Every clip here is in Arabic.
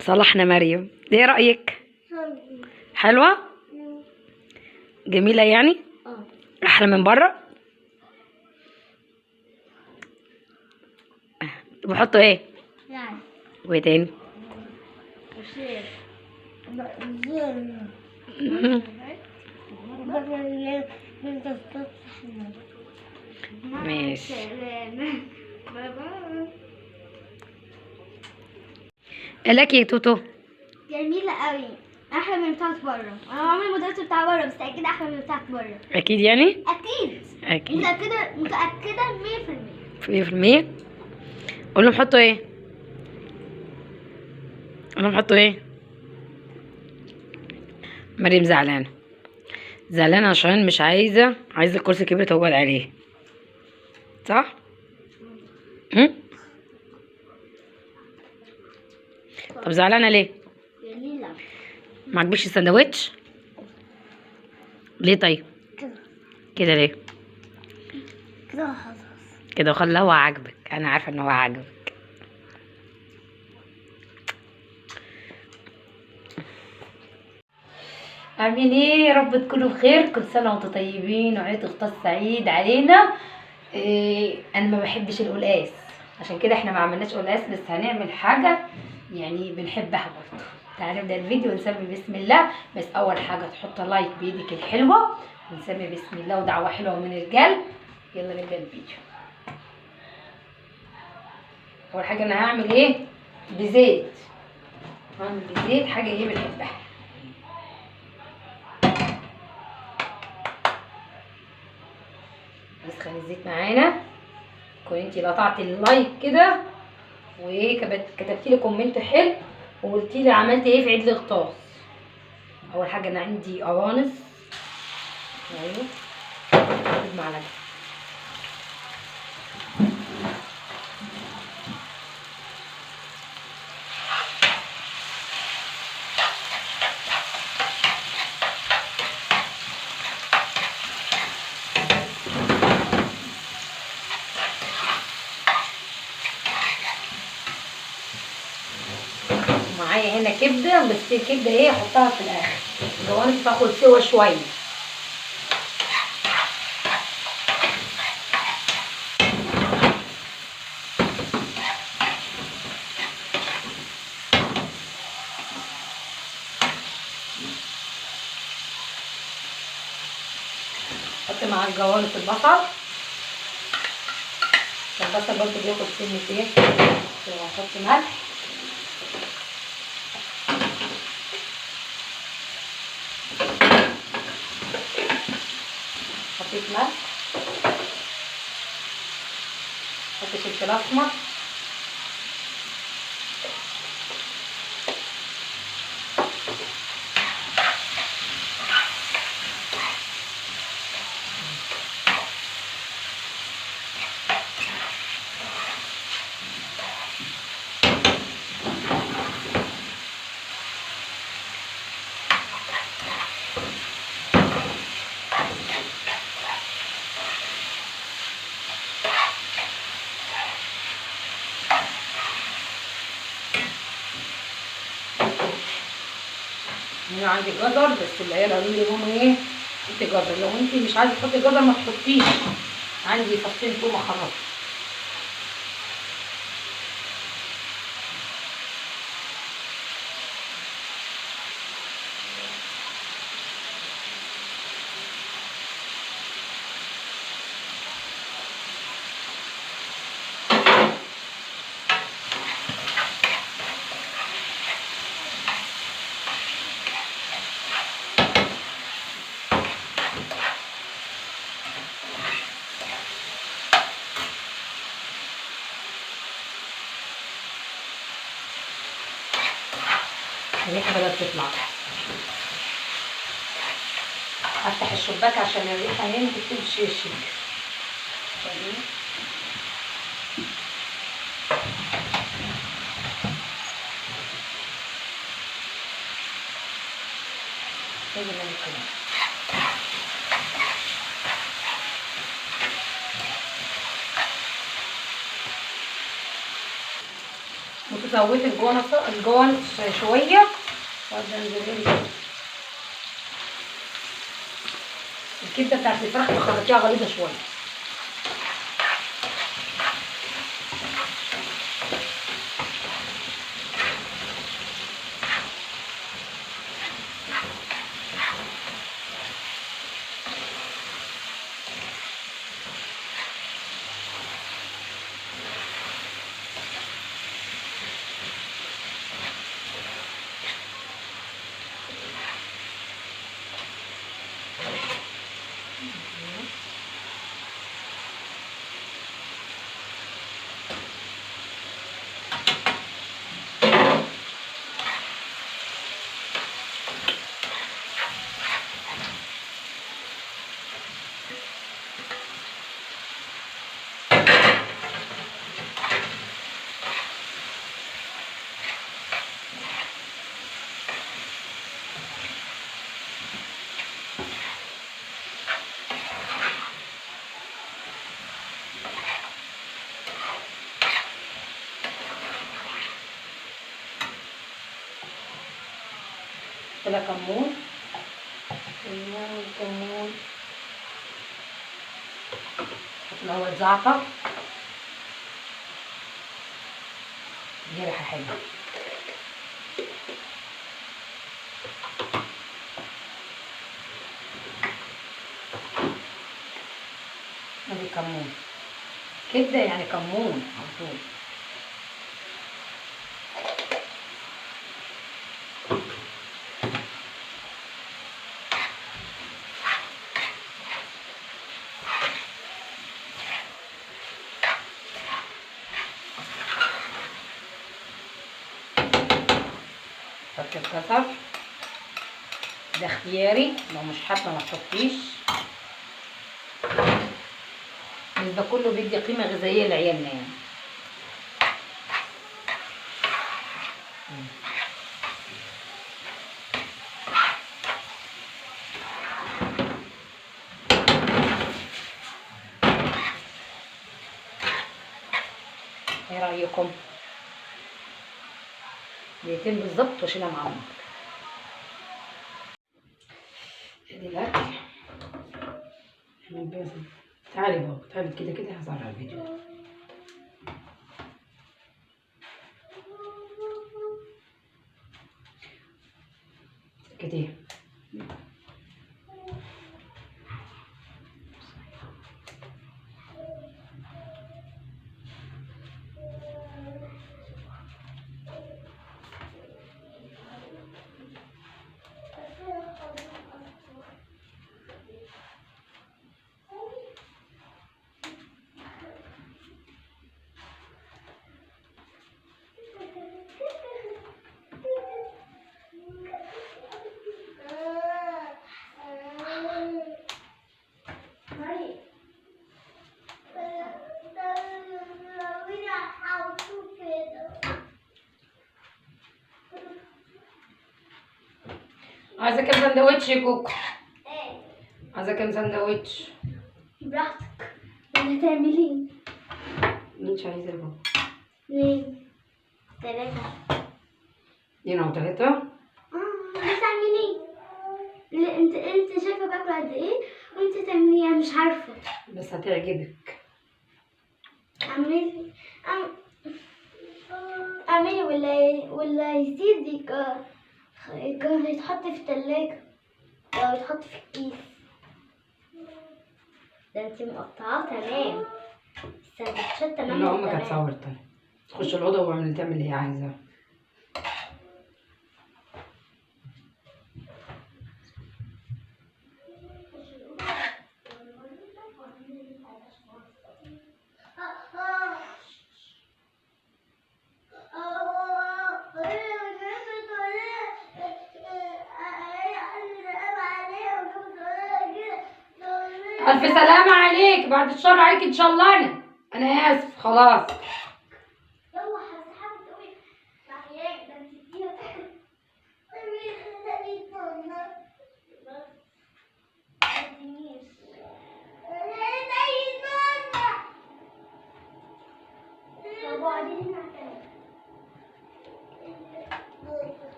صلحنا مريم، ايه رأيك؟ حلوة؟ جميلة يعني؟ احلى من بره؟ بحطوا ايه؟ وايه تاني؟ ماشي. لك يا توتو؟ جميلة قوي، احلى من بتاعت بره. انا عمري ما دوقت بتاع بره، بس اكيد احلى من بتاعت بره. اكيد يعني؟ اكيد متأكدة 100%. 100%. قول لهم حطوا ايه؟ قول لهم حطوا ايه؟ مريم زعلانة عشان مش عايزة الكرسي الكبير تقعد عليه، صح؟ طب زعلانة ليه؟ جميلة. ما عجبكش السندوتش؟ ليه طيب؟ كده ليه؟ كده خلاص. كده وخلاه هو عاجبك، انا عارفة ان هو عاجبك. عاملين ايه؟ يا رب تكونوا بخير. كل سنة وانتم طيبين وعيد اغطاس سعيد علينا. انا ما بحبش القلقاس، عشان كده احنا ما عملناش قلقاس، بس هنعمل حاجة يعني بنحبها برضه. تعالوا نبدأ الفيديو ونسمي بسم الله. بس اول حاجة تحط لايك بايدك الحلوة ونسمي بسم الله ودعوة حلوة من القلب. يلا نبدأ الفيديو. اول حاجة انا هعمل ايه؟ بزيت. هعمل بزيت حاجة ايه بنحبها. نسخن الزيت معانا. كون انتي قطعتي اللايك كده وايه كتبتي لي كومنت حلو وقلتي لي عملتي ايه في عيد الاغطاس. اول حاجه انا عندي قوانص. ايوه معلقه. معايا هنا كبده، بس الكبده ايه احطها في الاخر. القوانص تاخد سوا شويه. حط مع القوانص البصل. البصل برضه بياخد سنه ايه. هحط ملح. حطيت ملح. حط فلفل اسمر. هنا عندي جزر، بس العيال قالوا لي ماما ايه حطي جزر. لو انت مش عايزه تحطي جزر ما تحطيش. عندي فصين تومه خلاص. الريحه بدات تطلع. افتح الشباك عشان الريحه هنا تمشي الشباك. وتسويت الجوانس شويه، وابدا انزل الكبده بتاعت الفراخ تخلطيها غليظه شويه. كده كمون، كمون، حط الاول زعتر، دي ريحه حلوه. ادي كمون، كبده يعني كمون على طول. حط الكسر، ده اختياري، لو مش حابه ما تحطيش، بس ده كله بيدي قيمه غذائيه لعيالنا يعني. ايه رايكم؟ دقيقتين بالظبط واشيلها مع بعض. ادي الاكل. تعالي بابا، تعالي كده كده هظهر على الفيديو. كده عايزه كام سندوتش يا كوكو؟ عايزه كام سندوتش؟ براحتك. ولا هتعملين؟ مش عايزه يا بابا. 2 3. 2 أو 3. بس اعمليه. لا، انت شايفه باكل قد ايه وانت تعمليه، انا مش عارفه. بس هتعجبك. اعملي اعملي ولا يزيدك. كان هيتحط في التلاجة او يتحط في الكيس. ده انت مقطعاه تمام، السندوتشات تمام. لا امك هتصور تاني. تخش الاوضه وتعمل اللي هي عايزاه. ألف سلامة عليك، بعد الشر عليك إن شاء الله. أنا آسف خلاص. يلا هسحبك تقولي معايا ده انت كتير.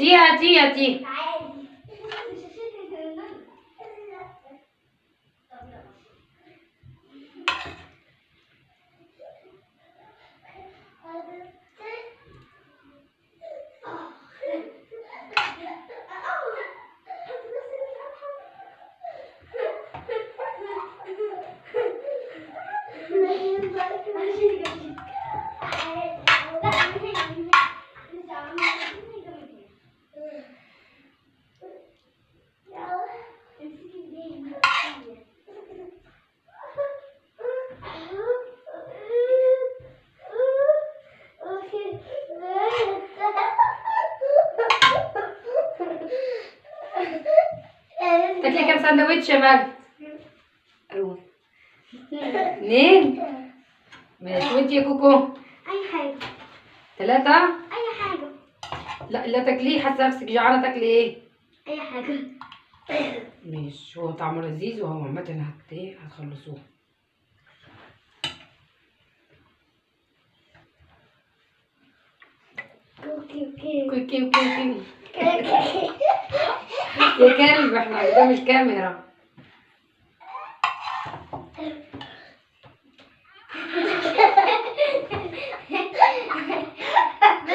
هاتيه هاتيه هاتيه. عادي. تاكلي كام سندوتش يا مجد؟ أروح. 2. ماشي، وانتي يا كوكو؟ اي حاجه. 3. اي حاجه. لا لا تاكليه، حاسه نفسك جعانه، تاكلي ايه؟ اي حاجه. ماشي، هو طعمه لذيذ وهو عامه هتخلصوه. اوكي اوكي كوكي كوكي اوكي. يا كلب، احنا قدام الكاميرا. بس يا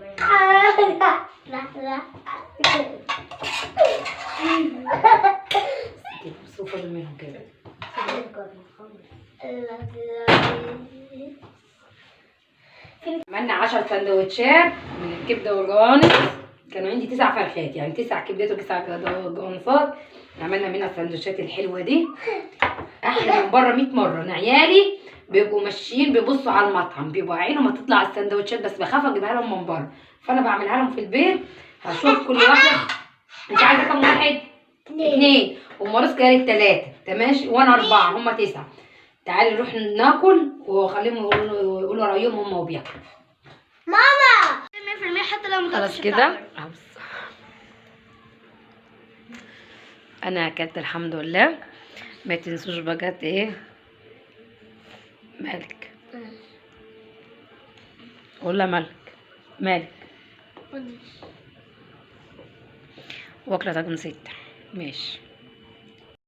مريم. لا لا. صوفة منهم كده. عملنا 10 سندوتشات من الكبده والجوانص. كانوا عندي 9 فرخات، يعني 9 كبدات و9 جوانصات. عملنا منها السندوتشات الحلوه دي احلى من بره 100 مره. انا عيالي بيبقوا ماشيين بيبصوا على المطعم، بيبقوا عينهم ما تطلع السندوتشات، بس بخاف اجيبها لهم من بره، فانا بعملها لهم في البيت. هشوف كل واحده. انت عايزه كام واحد؟ 2. ومارس كانت 3. تمام، وانا 4، هم 9. تعالي نروح ناكل وخليهم يقولوا رايهم هم وبياكلوا. ماما 100% حتى لو خلاص كده. انا اكلت الحمد لله. ما تنسوش بقى ايه مالك؟ ولا مالك؟ مالك؟ واكله طاجن 6. ماشي.